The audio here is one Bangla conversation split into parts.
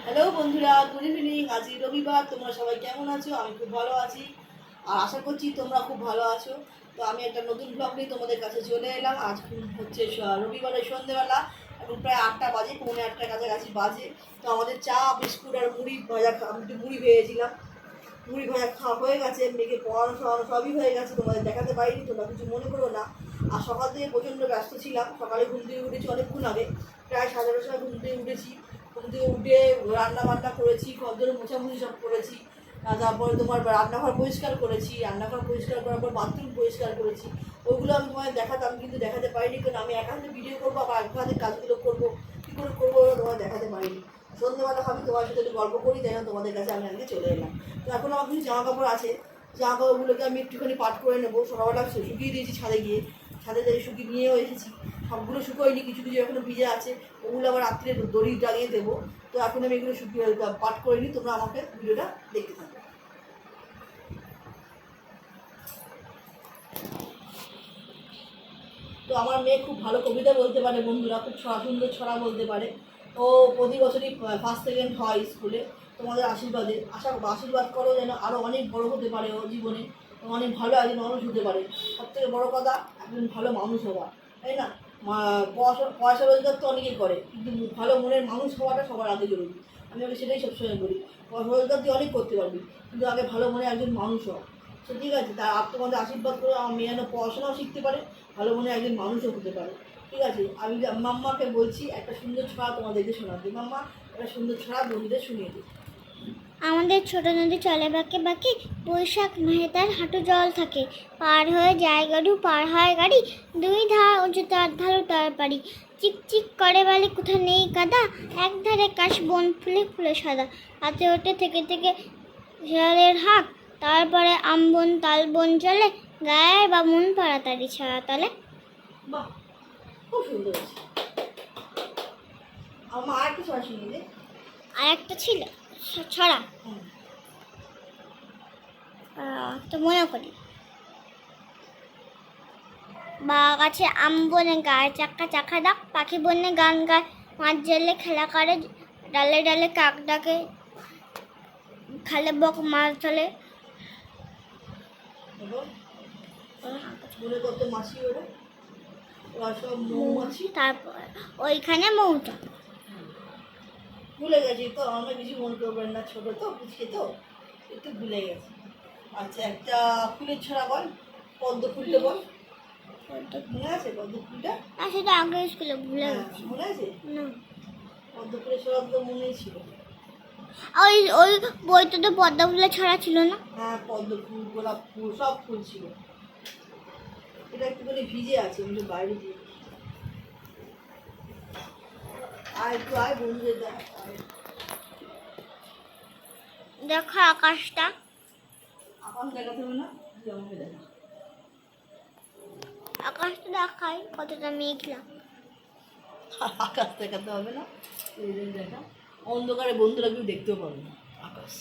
হ্যালো বন্ধুরা, গুড ইভিনিং। আজ রবিবার, তোমরা সবাই কেমন আছো? আমি খুব ভালো আছি আর আশা করছি তোমরা খুব ভালো আছো। তো আমি একটা নতুন ব্লগ নিয়ে তোমাদের কাছে চলে এলাম। আজ হচ্ছে রবিবারের সন্ধ্যেবেলা, এখন প্রায় 8টা বাজে, 8:45 কাছাকাছি বাজে। তো আমাদের চা বিস্কুট আর মুড়ি ভাজা, আমি একটু মুড়ি ভেজেছিলাম, মুড়ি ভাজা খাওয়া হয়ে গেছে, মেয়েকে পড়ানো সরানো সবই হয়ে গেছে, তোমাদের দেখাতে পারিনি, তোমরা কিছু মনে করো না। আর সকাল থেকে প্রচণ্ড ব্যস্ত ছিলাম। সকালে ঘুম থেকে উঠেছি অনেকক্ষণ আগে, প্রায় 11:30 সময় ঘুম থেকে উঠেছি। ঘুম থেকে উঠে রান্না বান্না করেছি, ঘর মোছামুছি সব করেছি। তারপরে তোমার রান্নাঘর পরিষ্কার করেছি, রান্নাঘর পরিষ্কার করার পর বাথরুম পরিষ্কার করেছি। ওইগুলো আমি তোমাদের দেখাতাম, কিন্তু দেখাতে পারিনি, কারণ আমি এক হাতে ভিডিও করবো আবার এক হাতে কাজগুলো করবো, কী করে করবো তোমার দেখাতে পারিনি। সন্ধ্যেবেলা আমি তোমার সাথে একটু গল্প করি, তাই না তোমাদের কাছে আমি আজকে চলে এলাম। তো এখন আমার কিছু জামা কাপড় আছে, জামা কাপড়গুলোকে আমি একটুখানি পাট করে নেবো। সকালবেলা শুকিয়ে দিয়েছি ছাদে গিয়ে, ছাদে যাই শুকিয়ে নিয়েও এসেছি। সবগুলো শুকোয়নি, কিছু কিছু এখনো ভিজে আছে, ওগুলো আবার রাত্রে দড়ি টাঙিয়ে দেবো। তো এখন আমি এগুলো শুকিয়ে পাট করে নিই, তোমরা আমাকে ভিডিওটা দেখতে থাকো। তো আমার মেয়ে খুব ভালো কবিতা বলতে পারে বন্ধুরা, খুব সুন্দর ছড়া বলতে পারে। ও প্রতি বছরই ফার্স্ট সেকেন্ড হয় স্কুলে। তোমাদের আশীর্বাদে আশীর্বাদ করো যেন আরও অনেক বড় হতে পারে ও জীবনে, অনেক ভালো একজন মানুষ হতে পারে। সবথেকে বড় কথা, একজন ভালো মানুষ হওয়া, তাই না? পয়সা রোজগার তো অনেকেই করে, কিন্তু ভালো মনের মানুষ হওয়াটা সবার আগে জরুরি। আমি ওকে সেটাই সবসময় বলি, পয়সা রোজগার তুই অনেক করতে পারবি, কিন্তু আগে ভালো মনে একজন মানুষ হওয়া। তো ঠিক আছে, তা তোমাদের আশীর্বাদ করে আমার মেয়ে যেন পড়াশোনাও শিখতে পারে, ভালো মনে একজন মানুষও হতে পারে। ঠিক আছে, আমি মাম্মাকে বলছি একটা সুন্দর ছড়া তোমাদেরকে শোনাতে। মাম্মা, একটা সুন্দর ছড়া বন্ধুদের শুনিয়ে দিই। আমাদের ছোট নদী চলে বাঁকে বাঁকে, বৈশাখ মাহে তার হাঁটু জল থাকে। পার হয়ে যায় গরু, পার হয় গাড়ি, দুই ধার উঁচু তার ধারু তার পাড়ি। চিকচিক করে বালি, কোথা নেই কাদা, এক ধারে কাশ বন ফুলে ফুলে সাদা। হাতে ওঠে থেকে থেকে শেয়ালের হাঁক, তারপরে আমবন তালবন চলে, গায়ের বামুন পাড়াতাড়ি ছাড়া তলে। বাহ, খুব সুন্দর হয়েছে। আমার আর একটা ছড়া শুনিয়ে দে। আর একটা ছিল ছড়া, তো মনে করি। বা গাছে আম বনে গায়ে চাকা চাকা ডাক, পাখি বনে গান গায়, মাছ জেলে খেলা করে, ডালে ডালে কাক ডাকে, খালে বক মাছ ধরে। কত মাছি, ওরা সব মৌমাছি। তারপর ওইখানে মৌটা। ভুলে গেছি তো, আমরা কিছু মনে করবেন না, ছোটো তো বুঝি তো, একটু ভুলে গেছি। আচ্ছা, একটা ফুলের ছড়া বল, পদ্ম ফুলটা বল। মনে আছে পদ্ম ফুলটা? না, সেটা আগে স্কুলে ভুলে গেছি। মনে আছে? না, পদ্ম ফুলের ছড়া তো মনেই ছিল। ওই ওই বইটা তো পদ্মা ফুলের ছড়া ছিল না? হ্যাঁ, পদ্ম ফুল, গোলাপ ফুল, সব ফুল ছিল। এটা একটুখানি ভিজে আছে, আমি একটু বাইরে দিয়ে একটু আয় বন্ধুদের দেখ। দেখো আকাশটা, আকাশ দেখাতে হবে না, আমাকে দেখা। আকাশটা দেখাই কতটা মেঘলা। আকাশ দেখাতে হবে না, দেখা। অন্ধকারে বন্ধুরা কেউ দেখতেও পাবে না আকাশ।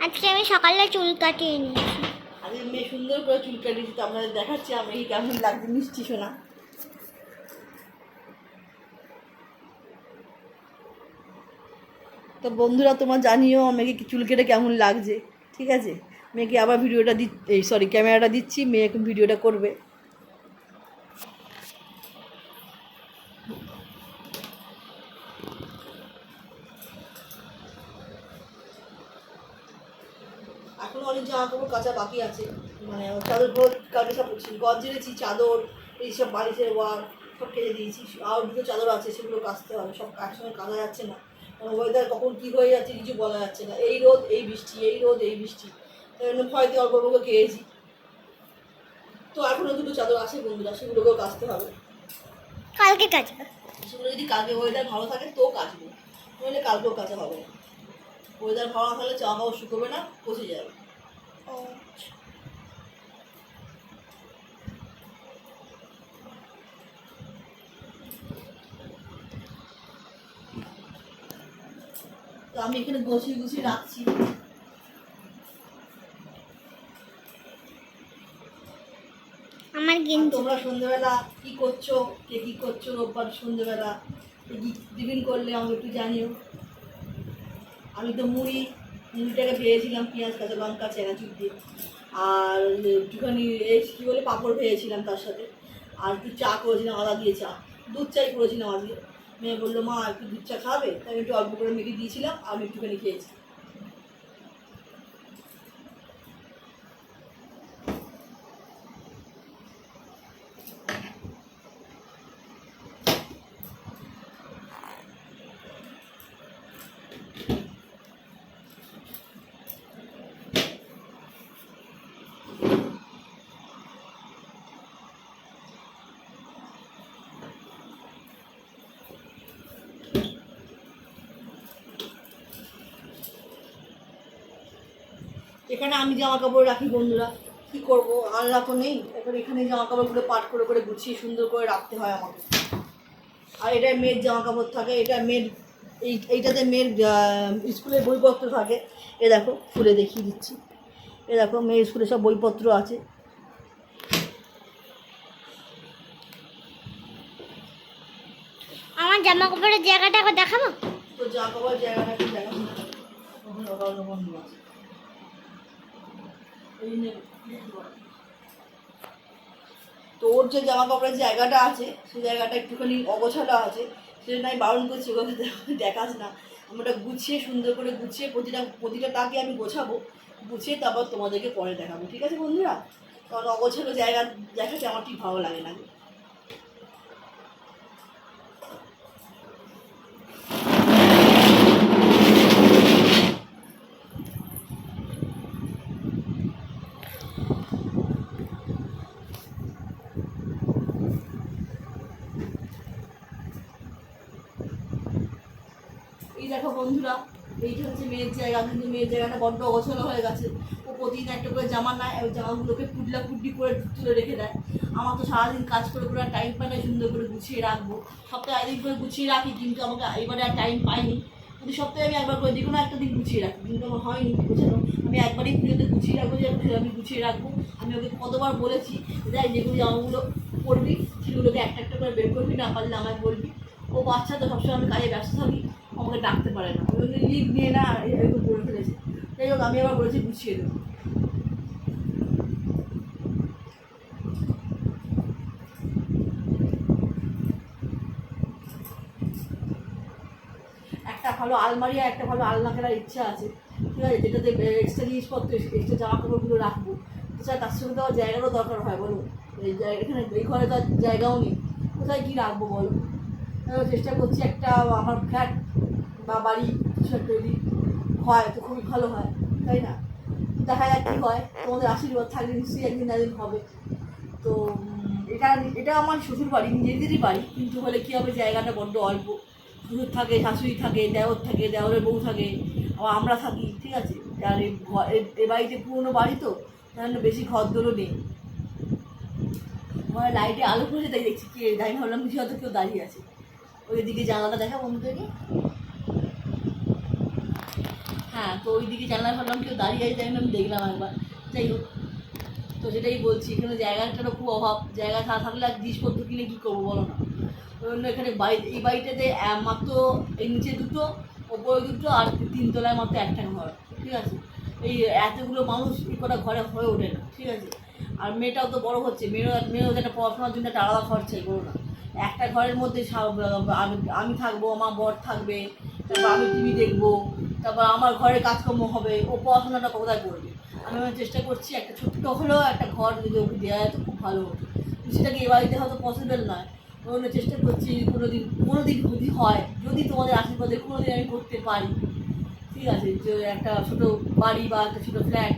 আজকে আমি সকালে চুল কাটিয়ে নিয়েছি। আজকে মেয়ে সুন্দর করে চুল কাটিয়েছি, তো আপনাদের দেখাচ্ছি আমি কেমন লাগছে। মিষ্টি শোনা, তো বন্ধুরা তোমার জানিও মেয়েকে চুল কেটে কেমন লাগছে। ঠিক আছে, মেয়েকে আবার ভিডিওটা ক্যামেরাটা দিচ্ছি, মেয়ে এখন ভিডিওটা করবে। এখনো অনেক জামা কাপড় কাচা বাকি আছে, মানে চাদর কালকে সব গঞ্জেরেছি, চাদর এইসব বালিশের ওয়ার সব কেটে দিয়েছি। আর দুটো চাদর আছে, সেগুলো কাচতে হবে, সব একসঙ্গে কাচা যাচ্ছে না, ওয়েদার কখন কী হয়ে যাচ্ছে কিছু বলা যাচ্ছে না। এই রোদ এই বৃষ্টি, এই রোদ এই বৃষ্টি, তাই জন্য ভয়তে অল্প অল্প খেয়েছি। তো এখনও দুটো চাদর আছে বন্ধুরা, সেগুলোকেও কাচতে হবে। কালকে কাচবে? সেগুলো যদি কালকে ওয়েদার ভালো থাকে তো কাচবো, নইলে কালকেও কাচা হবে না। ওয়েদার ভালো না থাকলে জামা কাপড় শুকোবে না, পচে যাবে। তো আমি এখানে গুছিয়ে রাখছি। আমার আর গেঞ্জি। তোমরা সন্ধ্যেবেলা কি করছো, কে কি করছো রোববার সন্ধ্যেবেলা, কি টিফিন করলে আমাকে একটু জানিও। আমি তো মুড়িটাকে ভেজেছিলাম পেঁয়াজ কাঁচা লঙ্কা চেনাচুর দিয়ে, আর একটুখানি এই কী বলে পাঁপড় ভেজেছিলাম তার সাথে, আর একটু চা করেছিলাম আদা দিয়ে চা, দুধ চাই করেছিলাম আজকে। মেয়ে বললো মা একটু দুধ চা খাবে, তাই আমি একটু অল্প করে মেখে দিয়েছিলাম আর আমি একটুখানি খেয়েছি। এখানে আমি জামা কাপড় রাখি বন্ধুরা, কী করবো, আল্লাহ তো নেই, এবার এখানে জামা কাপড়গুলো পাট করে করে গুছিয়ে সুন্দর করে রাখতে হয় আমাকে। আর এটা মেয়ের জামা কাপড় থাকে, এটা মেয়ের এইটাতে মেয়ের স্কুলের বইপত্র থাকে। এ দেখো খুলে দেখিয়ে দিচ্ছি, এ দেখো মেয়ের স্কুলে সব বইপত্র আছে। আমার জামা কাপড়ের জায়গাটা দেখাবো। তো জামা কাপড়ের জায়গাটা একটু দেখাবো, বন্ধু আছে এই নে, তো ওর যে জামা কাপড়ের জায়গাটা আছে সেই জায়গাটা একটুখানি অগোছালো আছে, সেটা আমি বারণ করছি ওখানে দেখাস না। আমরা গুছিয়ে সুন্দর করে গুছিয়ে প্রতিটা তাকে আমি গোছাবো, গুছিয়ে তারপর তোমাদেরকে পরে দেখাবো, ঠিক আছে বন্ধুরা? কারণ অগোছালো জায়গা দেখাতে আমার ঠিক ভালো লাগে না। এই দেখো বন্ধুরা, এইটা হচ্ছে মেয়ের জায়গা, কিন্তু মেয়ের জায়গাটা বড্ড অগোছালো হয়ে গেছে। ও প্রতিদিন একটা করে জামা নেয়, ওই জামাগুলোকে কুডি করে তুলে রেখে দেয়। আমার তো সারাদিন কাজ করে করে আর টাইম পাই না সুন্দর করে গুছিয়ে রাখবো। সপ্তাহে একদিন করে গুছিয়ে রাখি, কিন্তু আমাকে এবারে আর টাইম পাইনি। কিন্তু সপ্তাহে আমি একবার করে যে কোনো একটা দিন গুছিয়ে রাখি, কিন্তু আমার হয়নি গোছানো। আমি একবারই পুজোতে গুছিয়ে রাখবো, যে আমি গুছিয়ে রাখবো। আমি ওকে কতবার বলেছি যাই যেগুলো জামাগুলো পরবি সেগুলোকে একটা একটা করে বের করবি, না পারলে আমায় বলবি। ও বাচ্চা তো সবসময় আমি কাজে ব্যস্ত থাকি, আমাকে ডাকতে পারে না, ওই লিভ নিয়ে না এরকম করে ফেলেছে। যাই হোক আমি আবার বলেছি গুছিয়ে দেবো। একটা ভালো আলমারি আর একটা ভালো আলনা কেনার ইচ্ছা আছে, ঠিক আছে, যেটাতে এক্সট্রা জিনিসপত্র এক্সট্রা জামা কাপড়গুলো রাখবো। তাছাড়া তার সঙ্গে তো আমার জায়গারও দরকার হয় বলো, এখানে এই ঘরে তো আর জায়গাও নেই, কোথায় কী রাখবো বলো? চেষ্টা করছি একটা আমার ফ্ল্যাট বা বাড়ি কিছু একটা যদি হয় তো খুবই ভালো হয়, তাই না? দেখা যাক কী হয়, তোমাদের আশীর্বাদ থাকলে নিশ্চয়ই একদিন না একদিন হবে। তো এটা এটা আমার শ্বশুর বাড়ি, নিজেদেরই বাড়ি, কিন্তু হলে কী হবে, জায়গাটা বড্ড অল্প। শ্বশুর থাকে, শাশুড়ি থাকে, দেওর থাকে, দেওরের বউ থাকে, আবার আমরা থাকি, ঠিক আছে। আর এ বাড়িতে পুরোনো বাড়ি তো, তার জন্য বেশি ঘরদোরও নেই। আমার লাইটে আলো পড়েছে তাই দেখছি কে তাই ভাবলাম কিছু হয়তো কেউ দাঁড়িয়ে আছে। ওই দিকে জানালাটা দেখা বন্ধুদেরকে, হ্যাঁ, তো ওই দিকে জানলা ভাবলাম কেউ দাঁড়িয়ে আছে, তাই আমি দেখলাম একবার। যাই হোক, তো সেটাই বলছি, এখানে জায়গাটারও খুব অভাব, জায়গা থাকলে আর জিনিসপত্র কিনে কী করবো বলো না। ওই জন্য এখানে এই বাড়িটাতে মাত্র এই নিচে দুটো, ওপরে দুটো, আর তিনতলায় মাত্র একটা ঘর, ঠিক আছে। এই এতগুলো মানুষ এই কটা ঘরে হয়ে ওঠে না, ঠিক আছে। আর মেয়েটাও তো বড় হচ্ছে, মেয়েও একটা পড়াশোনার জন্য একটা আলাদা খরচাই করো না। একটা ঘরের মধ্যে আমি থাকবো, আমার বর থাকবে, তারপর আমি টিভি দেখবো, তারপর আমার ঘরে কাজকর্ম হবে, ও পড়াশোনাটা কোথায় করবে। আমি চেষ্টা করছি একটা ছোট্ট হলেও একটা ঘর যদি ওকে দেওয়া যায় তো খুব ভালো হতো, সেটাকে এ বাড়িতে হয়তো পসিবল নয়। ওই জন্য চেষ্টা করছি কোনো দিন যদি হয়, যদি তোমাদের আশীর্বাদে কোনো দিন আমি করতে পারি, ঠিক আছে, যে একটা ছোটো বাড়ি বা একটা ছোটো ফ্ল্যাট,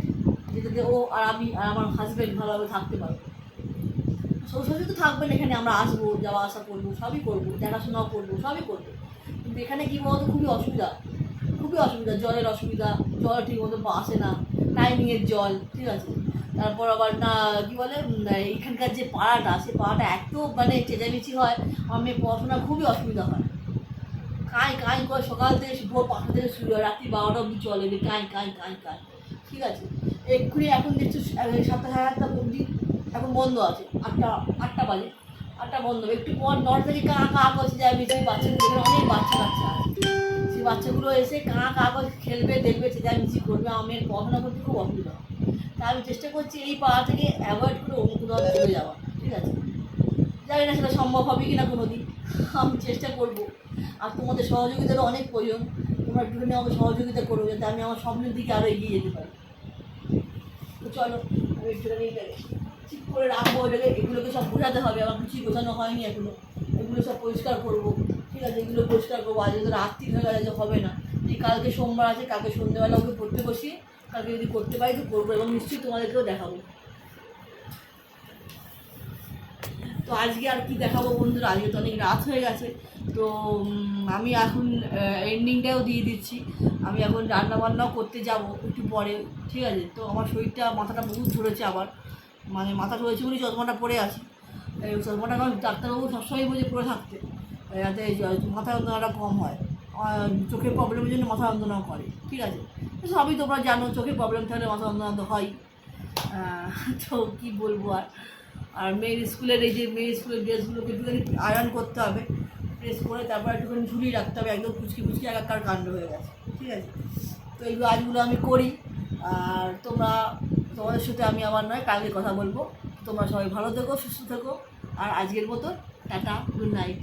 যেটাতে ও আর আমি আর আমার হাজব্যান্ড ভালোভাবে থাকতে পারবো। শ্বশুর তো থাকবেন এখানে, আমরা আসবো, যাওয়া আসা করবো, সবই করবো, দেখাশোনাও করবো, সবই করবো। কিন্তু এখানে কী বলতো, খুবই অসুবিধা, জলের অসুবিধা, জল ঠিক মতো আসে না, টাইমিংয়ের জল, ঠিক আছে। তারপর আবার না কী বলে, এখানকার যে পাড়াটা, সে পাড়াটা এত মানে চেঁচামেচি হয়, আমার মেয়ে পড়াশোনা খুবই অসুবিধা হয়। কাঁই কাঁই করে সকাল থেকে ভোর 5টা থেকে শুরু হয়, রাত্রি 12টা অবধি চলে, কাঁই কাঁই কাঁই কাঁই, ঠিক আছে। এক্ষুনি এখন দেখছো 7টা সাড়ে 8টা অবধি এখন বন্ধ আছে, 8টা বাজে, 8টা বন্ধ। একটু পর 9টা থেকে কাঁ কাঁ করছে যায় মিষ্টি, বাচ্চাগুলো এখানে অনেক বাচ্চা কাচ্চা আছে, সেই বাচ্চাগুলো এসে কাঁ কাঁ করে খেলবে, দেখবে চেঁচামেচি করবে, আমার পড়াশোনা করতে খুব অসুবিধা হয়। তা আমি চেষ্টা করছি এই পাড়া থেকে অ্যাভয়েড করে অন্য কোথাও চলে যাওয়া, ঠিক আছে? জানি না সেটা সম্ভব হবে কি না কোনো দিন, আমি চেষ্টা করবো। আর তোমাদের সহযোগিতারও অনেক প্রয়োজন, তোমরা একটুখানি আমাকে সহযোগিতা করো যাতে আমি আমার স্বপ্নের দিকে আরও এগিয়ে যেতে পারি। তো চলো আমি একটুখানি এটাকে ঠিক করে রাখবো, এটাকে, এগুলোকে সব বোঝাতে হবে, আমার কিছুই বোঝানো হয়নি এখনো। এগুলো সব পরিষ্কার করবো, ঠিক আছে? এগুলো পরিষ্কার করবো, আজ যদি রাত্রি হয়ে গেলে যে হবে না। এই কালকে সোমবার আছে, কালকে সন্ধ্যেবেলা ওকে পড়তে বসিয়ে কালকে যদি করতে পারি তো করবো, এবং নিশ্চয়ই তোমাদেরকেও দেখাবো। তো আজকে আর কি দেখাবো বন্ধুরা, আজকে তো অনেক রাত হয়ে গেছে। তো আমি এখন এন্ডিংটাও দিয়ে দিচ্ছি। আমি এখন রান্নাবান্নাও করতে যাব একটু পরে, ঠিক আছে? তো আমার শরীরটা, মাথাটা বহুত ধরেছে আবার, মানে মাথা ধরেছে বলেই চশমাটা পরে আছি। এই চশমাটা কারণ ডাক্তারবাবু সবসময় বলছে পরে থাকতে, যাতে মাথা যন্ত্রণাটা কম হয়। চোখের প্রবলেমের জন্য মাথা যন্ত্রণাও করে, ঠিক আছে? সবই তোমরা জানো, চোখের প্রবলেম থাকলে মাথা যন্ত্রণা তো হয়। তো কী বলবো আর। আর মেয়ের স্কুলের এই যে মেয়ের স্কুলের ড্রেসগুলোকে একটুখানি আয়রন করতে হবে, প্রেস করে তারপর একটুখানি ঝুলিয়ে রাখতে হবে, একদম ফুচকি ফুচকি একাকার কাণ্ড হয়ে গেছে, ঠিক আছে? তো এইগুলো আজগুলো আমি করি। আর তোমাদের সাথে আমি আবার নয় কালকে কথা বলবো। তোমরা সবাই ভালো থেকো, সুস্থ থেকো। আর আজকের মতো টাটা, গুড নাইট।